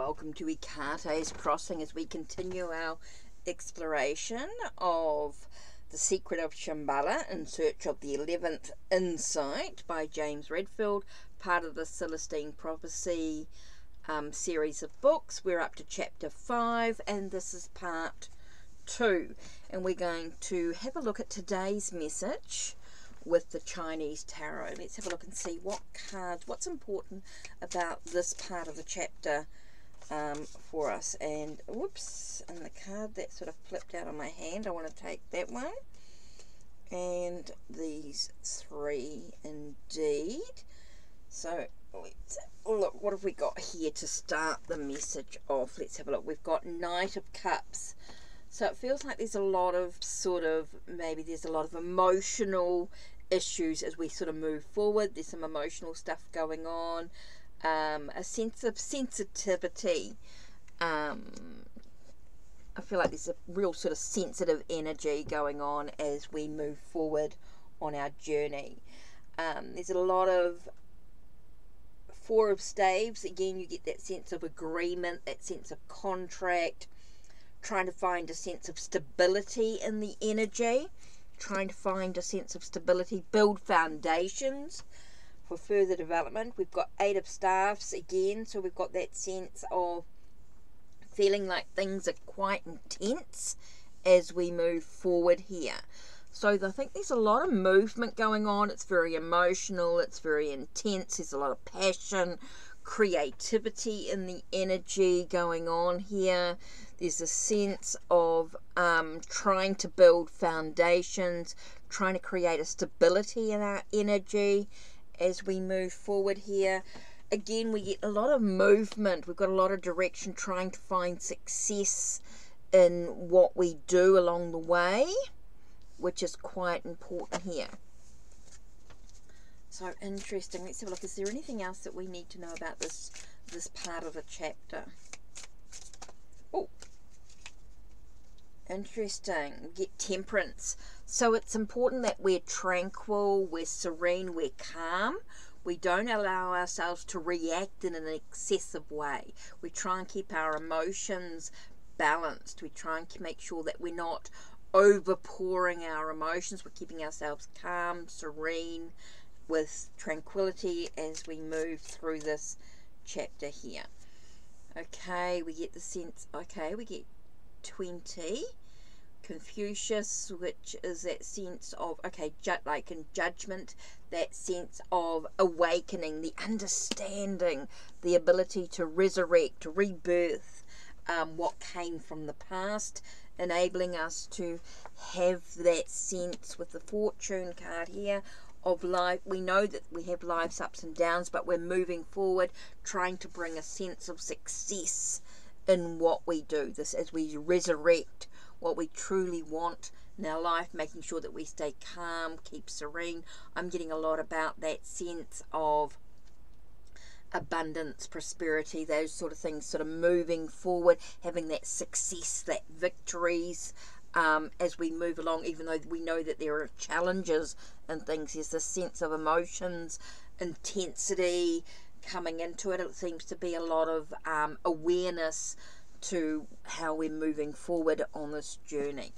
welcome to Ikate's Crossing as we continue our exploration of The Secret of Shambhala in Search of the 11th Insight by James Redfield, part of the Celestine Prophecy series of books. We're up to chapter 5 and this is part 2, and we're going to have a look at today's message with the Chinese Tarot. Let's have a look and see what cards, what's important about this part of the chapter for us. And whoops, and the card that sort of flipped out on my hand, I want to take that one, and these three indeed. So let's look, what have we got here to start the message off? Let's have a look. We've got Knight of Cups. So it feels like there's a lot of maybe there's a lot of emotional issues as we sort of move forward. There's some emotional stuff going on, a sense of sensitivity. I feel like there's a real sort of sensitive energy going on as we move forward on our journey. There's a lot of Four of Staves. Again, you get that sense of agreement, that sense of contract, trying to find a sense of stability in the energy, trying to find a sense of stability, build foundations for further development. We've got Eight of Staffs again, so we've got that sense of feeling like things are quite intense as we move forward here. So I think there's a lot of movement going on. It's very emotional, it's very intense, there's a lot of passion, creativity in the energy going on here. There's a sense of trying to build foundations, trying to create a stability in our energy as we move forward here. Again, we get a lot of movement. We've got a lot of direction, trying to find success in what we do along the way, which is quite important here. So interesting. Let's have a look. Is there anything else that we need to know about this part of the chapter? Oh, interesting. We get Temperance. So it's important that we're tranquil, we're serene, we're calm. We don't allow ourselves to react in an excessive way. We try and keep our emotions balanced. We try and make sure that we're not overpouring our emotions. We're keeping ourselves calm, serene, with tranquility as we move through this chapter here. Okay, we get the sense, okay, we get 20, Confucius, which is that sense of, okay, like in judgment, that sense of awakening, the understanding, the ability to resurrect, rebirth what came from the past, enabling us to have that sense with the Fortune card here of life. We know that we have life's ups and downs, but we're moving forward, trying to bring a sense of success in what we do. This as we resurrect what we truly want in our life, making sure that we stay calm, keep serene. I'm getting a lot about that sense of abundance, prosperity, those sort of things, sort of moving forward, having that success, that victories as we move along, even though we know that there are challenges and things. There's this sense of emotions, intensity coming into it. It seems to be a lot of awareness to how we're moving forward on this journey.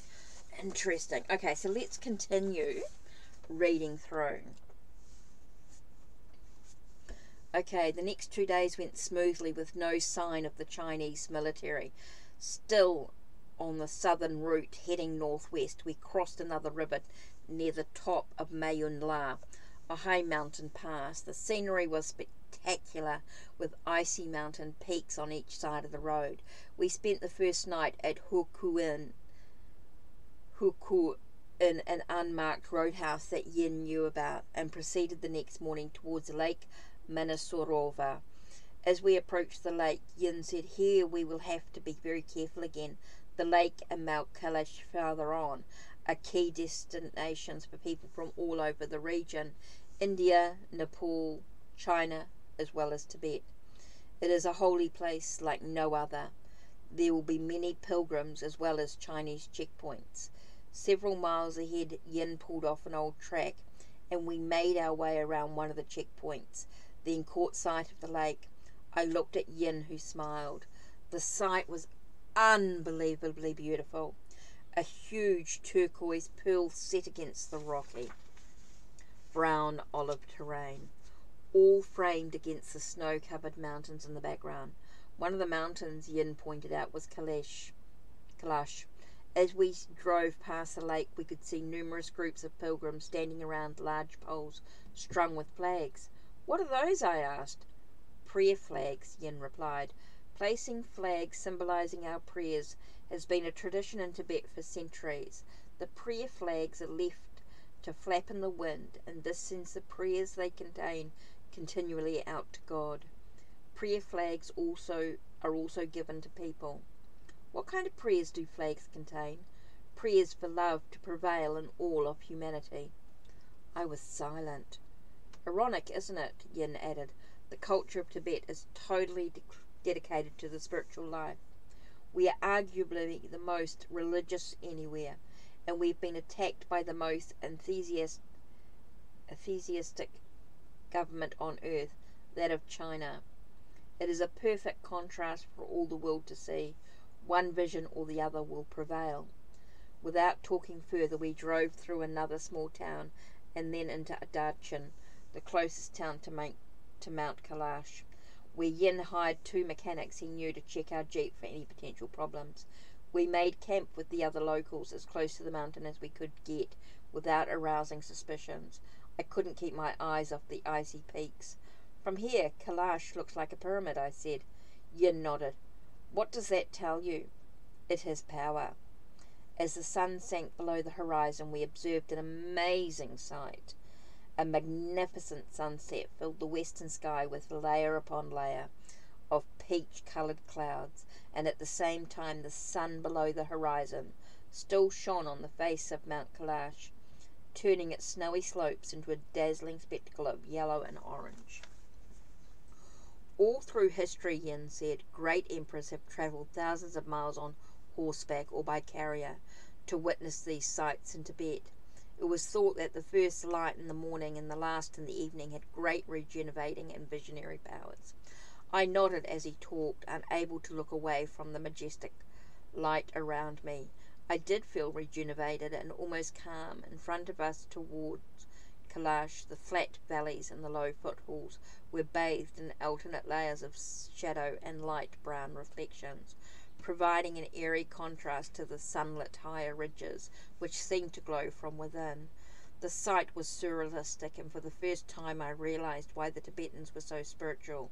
Interesting. Okay, so let's continue reading through. Okay, the next 2 days went smoothly with no sign of the Chinese military. Still on the southern route heading northwest, we crossed another river near the top of Mayun La, a high mountain pass. The scenery was spectacular with icy mountain peaks on each side of the road. We spent the first night at Huku in an unmarked roadhouse that Yin knew about, and proceeded the next morning towards Lake Manasorova. As we approached the lake, Yin said, "Here we will have to be very careful again. The lake and Mount Kailash farther on are key destinations for people from all over the region, India, Nepal, China, as well as Tibet. It is a holy place like no other. There will be many pilgrims as well as Chinese checkpoints." Several miles ahead, Yin pulled off an old track, and we made our way around one of the checkpoints, then caught sight of the lake. I looked at Yin, who smiled. The sight was unbelievably beautiful. A huge turquoise pearl set against the rocky brown olive terrain, all framed against the snow-covered mountains in the background. One of the mountains, Yin pointed out, was Kailash. As we drove past the lake, we could see numerous groups of pilgrims standing around large poles strung with flags. "What are those?" I asked. "Prayer flags," Yin replied. "Placing flags symbolizing our prayers has been a tradition in Tibet for centuries. The prayer flags are left to flap in the wind, and this sends the prayers they contain continually out to God. Prayer flags are also given to people." "What kind of prayers do flags contain?" "Prayers for love to prevail in all of humanity." I was silent. "Ironic, isn't it?" Yin added. "The culture of Tibet is totally dedicated to the spiritual life. We are arguably the most religious anywhere, and we've been attacked by the most atheistic government on earth, that of China. It is a perfect contrast for all the world to see. One vision or the other will prevail." Without talking further, we drove through another small town and then into Adachin, the closest town to Mount Kailash, where Yin hired 2 mechanics he knew to check our Jeep for any potential problems. We made camp with the other locals as close to the mountain as we could get without arousing suspicions. I couldn't keep my eyes off the icy peaks. "From here, Kailash looks like a pyramid," I said. Yin nodded. "What does that tell you?" "It has power." As the sun sank below the horizon, we observed an amazing sight. A magnificent sunset filled the western sky with layer upon layer of peach-coloured clouds, and at the same time the sun below the horizon still shone on the face of Mount Kailash, turning its snowy slopes into a dazzling spectacle of yellow and orange. "All through history," Yin said, "great emperors have travelled thousands of miles on horseback or by carrier to witness these sights in Tibet. It was thought that the first light in the morning and the last in the evening had great regenerating and visionary powers." I nodded as he talked, unable to look away from the majestic light around me. I did feel rejuvenated and almost calm. In front of us towards Kailash, the flat valleys and the low foothills were bathed in alternate layers of shadow and light brown reflections, providing an eerie contrast to the sunlit higher ridges, which seemed to glow from within. The sight was surrealistic, and for the first time I realized why the Tibetans were so spiritual.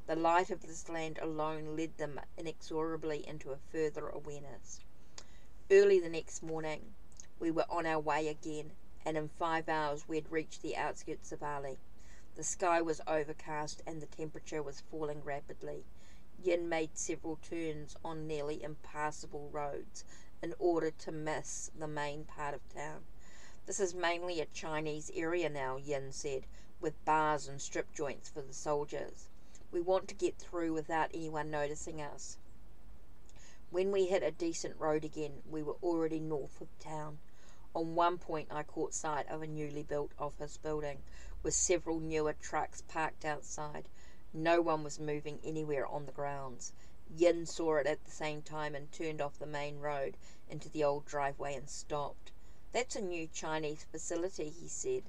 The light of this land alone led them inexorably into a further awareness. Early the next morning, we were on our way again, and in 5 hours we had reached the outskirts of Ali. The sky was overcast, and the temperature was falling rapidly. Yin made several turns on nearly impassable roads in order to miss the main part of town. "This is mainly a Chinese area now," Yin said, "with bars and strip joints for the soldiers. We want to get through without anyone noticing us." When we hit a decent road again, we were already north of town. On one point I caught sight of a newly built office building, with several newer trucks parked outside. No one was moving anywhere on the grounds. Yin saw it at the same time and turned off the main road into the old driveway and stopped. "That's a new Chinese facility," he said.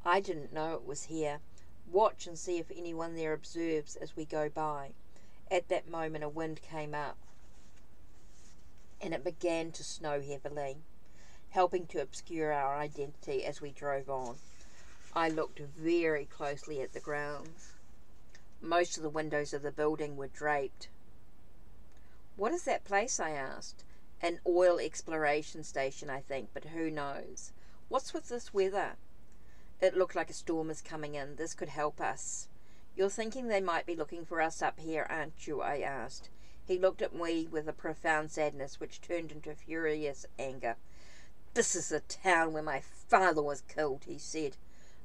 "I didn't know it was here. Watch and see if anyone there observes as we go by." At that moment a wind came up, and it began to snow heavily, helping to obscure our identity as we drove on. I looked very closely at the grounds. Most of the windows of the building were draped. "What is that place?" I asked. "An oil exploration station, I think, but who knows. What's with this weather?" "It looked like a storm is coming in. This could help us." "You're thinking they might be looking for us up here, aren't you?" I asked. He looked at me with a profound sadness which turned into furious anger. "This is the town where my father was killed," he said.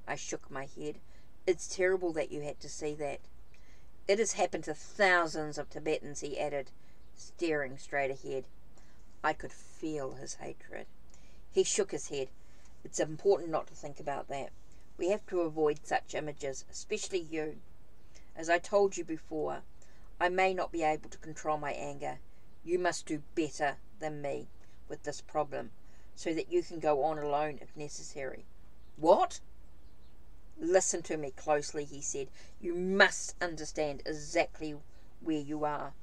I shook my head. "It's terrible that you had to see that." "It has happened to thousands of Tibetans," he added, staring straight ahead. I could feel his hatred. He shook his head. "It's important not to think about that. We have to avoid such images, especially you. As I told you before, I may not be able to control my anger. You must do better than me with this problem, so that you can go on alone if necessary. What? Listen to me closely, he said. You must understand exactly where you are.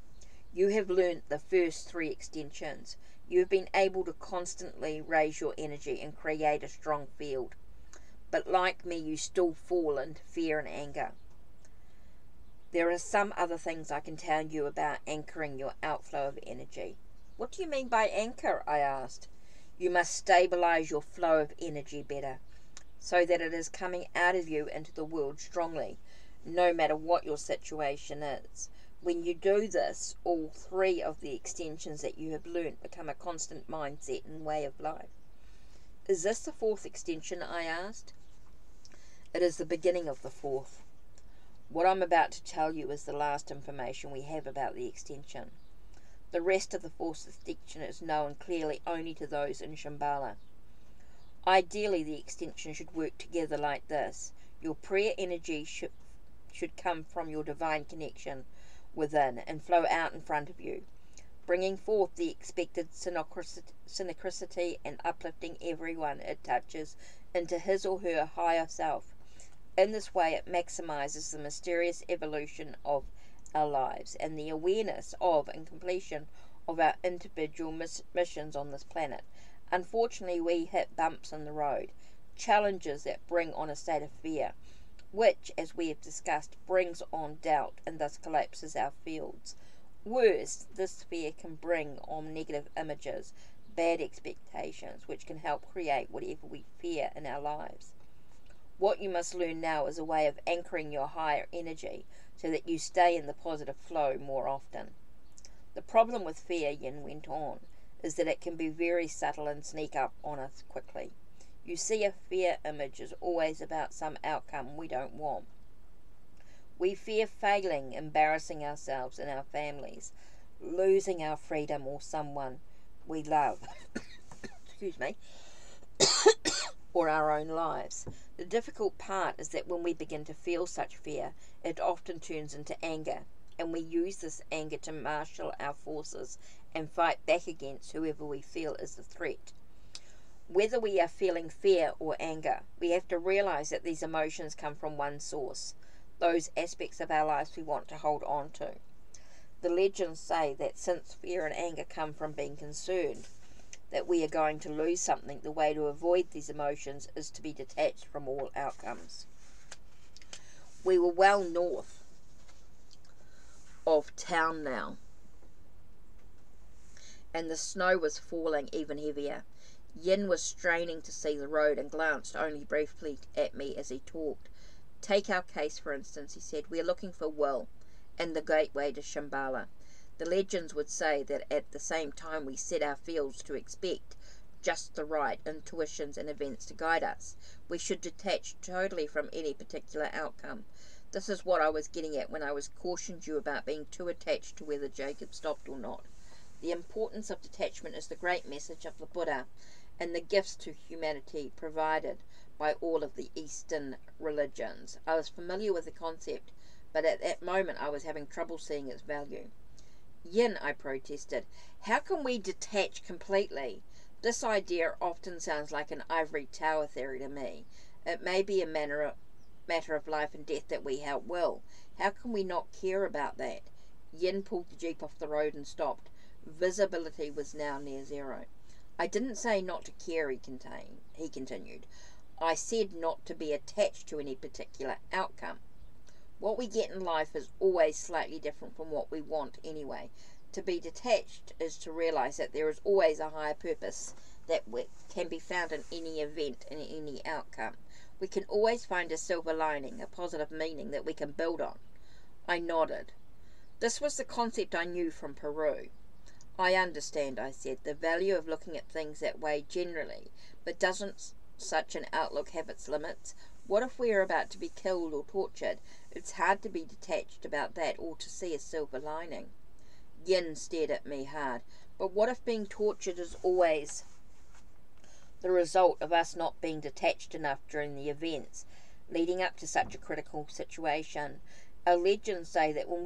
You have learnt the first 3 extensions. You have been able to constantly raise your energy and create a strong field. But like me, you still fall into fear and anger. There are some other things I can tell you about anchoring your outflow of energy. What do you mean by anchor? I asked. You must stabilize your flow of energy better, so that it is coming out of you into the world strongly, no matter what your situation is. When you do this, all 3 of the extensions that you have learnt become a constant mindset and way of life. Is this the 4th extension? I asked. It is the beginning of the 4th. What I'm about to tell you is the last information we have about the extension. The rest of the 4th extension is known clearly only to those in Shambhala. Ideally, the extension should work together like this. Your prayer energy should come from your divine connection within and flow out in front of you, bringing forth the expected synchronicity and uplifting everyone it touches into his or her higher self. In this way, it maximizes the mysterious evolution of our lives and the awareness of and completion of our individual missions on this planet. Unfortunately, we hit bumps in the road, challenges that bring on a state of fear, which, as we have discussed, brings on doubt and thus collapses our fields. Worse, this fear can bring on negative images, bad expectations, which can help create whatever we fear in our lives. What you must learn now is a way of anchoring your higher energy so that you stay in the positive flow more often. The problem with fear, Yin went on, is that it can be very subtle and sneak up on us quickly. You see, a fear image is always about some outcome we don't want. We fear failing, embarrassing ourselves and our families, losing our freedom or someone we love, excuse me, or our own lives. The difficult part is that when we begin to feel such fear, it often turns into anger, and we use this anger to marshal our forces and fight back against whoever we feel is the threat. Whether we are feeling fear or anger, we have to realize that these emotions come from one source, those aspects of our lives we want to hold on to. The legends say that since fear and anger come from being concerned that we are going to lose something, the way to avoid these emotions is to be detached from all outcomes. We were well north of town now, and the snow was falling even heavier. Yin was straining to see the road and glanced only briefly at me as he talked. Take our case, for instance, he said. We are looking for Will and the gateway to Shambhala. The legends would say that at the same time we set our fields to expect just the right intuitions and events to guide us, we should detach totally from any particular outcome. This is what I was getting at when I was cautioned you about being too attached to whether Jacob stopped or not. The importance of detachment is the great message of the Buddha and the gifts to humanity provided by all of the Eastern religions. I was familiar with the concept, but at that moment I was having trouble seeing its value. Yin, I protested, how can we detach completely? This idea often sounds like an ivory tower theory to me. It may be a matter of life and death that we help Will. How can we not care about that? Yin pulled the jeep off the road and stopped. Visibility was now near zero. I didn't say not to care, he continued. I said not to be attached to any particular outcome. What we get in life is always slightly different from what we want anyway. To be detached is to realize that there is always a higher purpose that can be found in any event and any outcome. We can always find a silver lining, a positive meaning that we can build on. I nodded. This was the concept I knew from Peru. I understand, I said, the value of looking at things that way generally, but doesn't such an outlook have its limits? What if we are about to be killed or tortured? It's hard to be detached about that or to see a silver lining. Yin stared at me hard. But what if being tortured is always the result of us not being detached enough during the events leading up to such a critical situation? Our legends say that when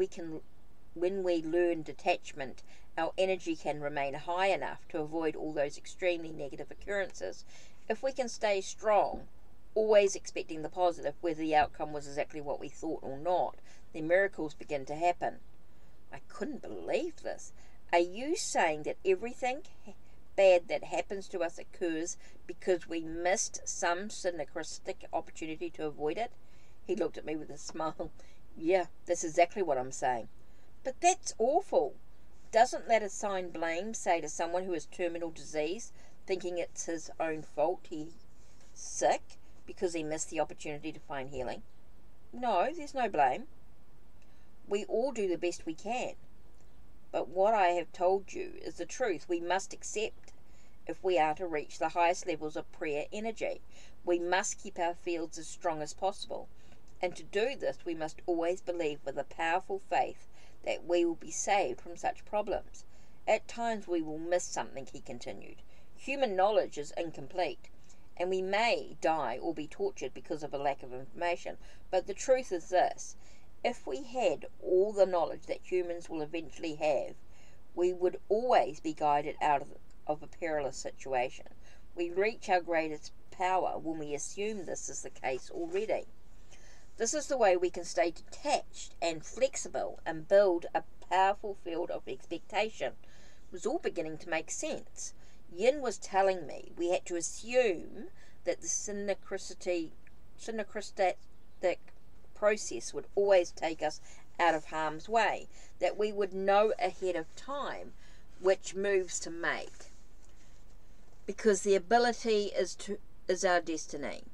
when we learn detachment, our energy can remain high enough to avoid all those extremely negative occurrences. If we can stay strong, always expecting the positive, whether the outcome was exactly what we thought or not, then miracles begin to happen. I couldn't believe this. Are you saying that everything bad that happens to us occurs because we missed some synchronistic opportunity to avoid it? He looked at me with a smile. Yeah, that's exactly what I'm saying. But that's awful. Doesn't that assign blame, say, to someone who has terminal disease, thinking it's his own fault he's sick because he missed the opportunity to find healing? No, there's no blame. We all do the best we can. But what I have told you is the truth we must accept if we are to reach the highest levels of prayer energy. We must keep our fields as strong as possible. And to do this, we must always believe with a powerful faith that we will be saved from such problems. At times we will miss something, he continued. Human knowledge is incomplete, and we may die or be tortured because of a lack of information. But the truth is this: if we had all the knowledge that humans will eventually have, we would always be guided out of a perilous situation. We reach our greatest power when we assume this is the case already. This is the way we can stay detached and flexible and build a powerful field of expectation. It was all beginning to make sense. Yin was telling me we had to assume that the synchronistic process would always take us out of harm's way, that we would know ahead of time which moves to make, because the ability is our destiny.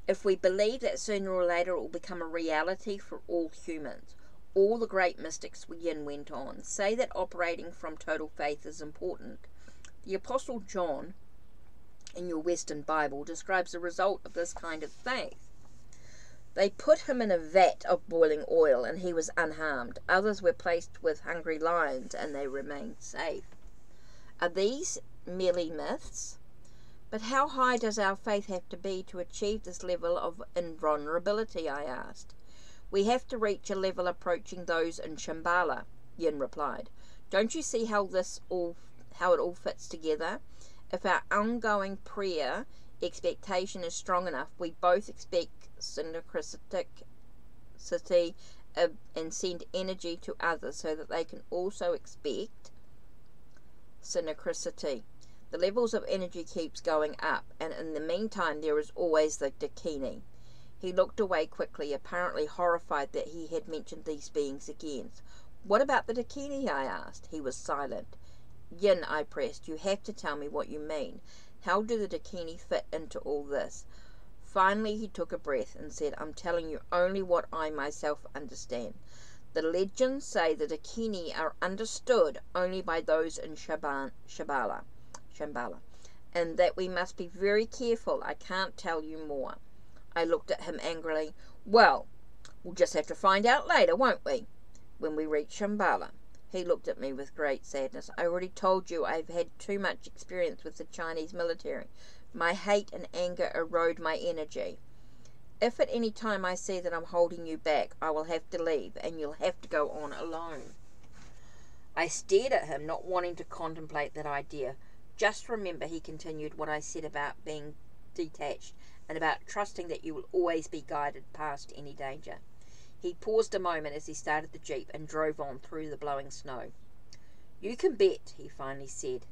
If we believe that sooner or later it will become a reality for all humans. All the great mystics, Yin went on, say that operating from total faith is important. The Apostle John, in your Western Bible, describes the result of this kind of faith. They put him in a vat of boiling oil and he was unharmed. Others were placed with hungry lions and they remained safe. Are these merely myths? But how high does our faith have to be to achieve this level of invulnerability, I asked. We have to reach a level approaching those in Shambhala, Yin replied. Don't you see how it all fits together? If our ongoing prayer expectation is strong enough, we both expect synchronicity and send energy to others so that they can also expect synchronicity. The levels of energy keeps going up, and in the meantime there is always the Dakini. He looked away quickly, apparently horrified that he had mentioned these beings again. What about the Dakini? I asked. He was silent. Yin, I pressed, you have to tell me what you mean. How do the Dakini fit into all this? Finally he took a breath and said, I'm telling you only what I myself understand. The legends say the Dakini are understood only by those in Shambhala, and that we must be very careful. I can't tell you more. I looked at him angrily. Well, we'll just have to find out later, won't we? When we reach Shambhala. He looked at me with great sadness. I already told you I've had too much experience with the Chinese military. My hate and anger erode my energy. If at any time I see that I'm holding you back, I will have to leave, and you'll have to go on alone. I stared at him, not wanting to contemplate that idea. Just remember, he continued, what I said about being detached and about trusting that you will always be guided past any danger. He paused a moment as he started the jeep and drove on through the blowing snow. You can bet, he finally said,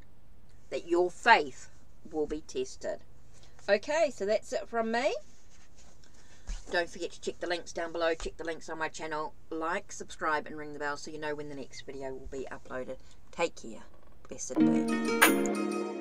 that your faith will be tested. Okay, so that's it from me. Don't forget to check the links down below. Check the links on my channel. Like, subscribe and ring the bell so you know when the next video will be uploaded. Take care. Blessed be.